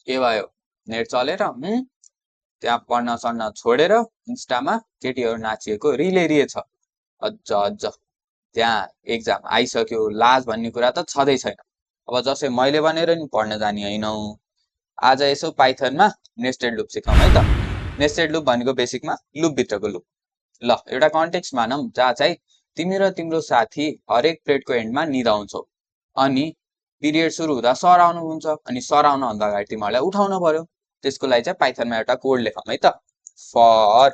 के भयो नेट चलेर त्यहाँ पढ्न सढ्न छोडेर इन्स्टामा केटीहरू नाचिएको रिले छ। अझ अझ त्यहाँ एक्जाम आइसक्यो, लाज भन्ने कुरा त छँदै छैन। अब जसै मैले भनेर नि पढ्न जाने हैनौ। आज यसो पाइथनमा नेस्टेड लुप सिकौँ है त। नेस्टेड लुप भनेको बेसिकमा लुपभित्रको लुप। ल एउटा कन्टेक्स्ट मानौँ जहाँ चाहिँ तिमी र तिम्रो साथी हरेक पिरियडको एन्डमा निदाउँछौ, अनि पिरियड सुरु हुँदा सर आउनुहुन्छ, अनि सर आउनुभन्दा अगाडि तिमीहरूलाई उठाउनु पर्यो। त्यसको लागि चाहिँ पाइथनमा एउटा कोड लेखौँ है त। फर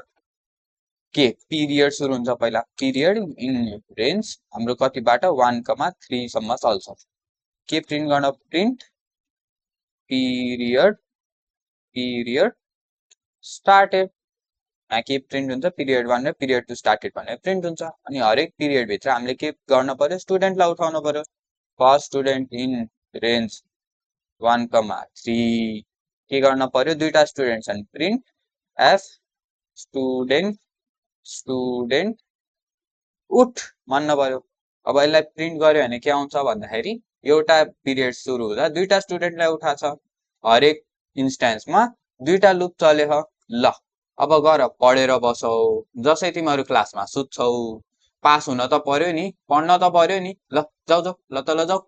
के पिरियड सुरु हुन्छ, पहिला पिरियड इन रेन्ज हाम्रो कतिबाट 1,3 सम्म चल्छ। के प्रिन्ट गर्न, प्रिन्ट पिरियड पिरियड स्टार्टेड। के प्रिन्ट हुन्छ, पिरियड 1 र पिरियड 2 स्टार्टेड भनेर प्रिन्ट हुन्छ। अनि हरेक पिरियड भित्र हामीले के गर्न पर्यो, स्टुडेन्टलाई उठाउनु पर्यो। फर्स्ट स्टुडेन्ट इन रेन्ज 1,3 के गर्न पर्यो, दुईटा स्टुडेन्ट छन्, प्रिन्ट एफ स्टुडेन्ट स्टुडेन्ट उठ भन्न पर्यो। अब यसलाई प्रिन्ट गर्यो भने के आउँछ भन्दाखेरि एउटा पिरियड सुरु हुँदा दुईटा स्टुडेन्टलाई उठाछ, हरेक इन्स्टेन्समा दुईटा लुप चले। ल अब गर पढेर बसौ, जसै तिमीहरू क्लासमा सुत्छौ, पास हुन त पर्यो नि, पढ्न त पर्यो नि। ल जाऊ जाऊ, ल त ल जाऊ।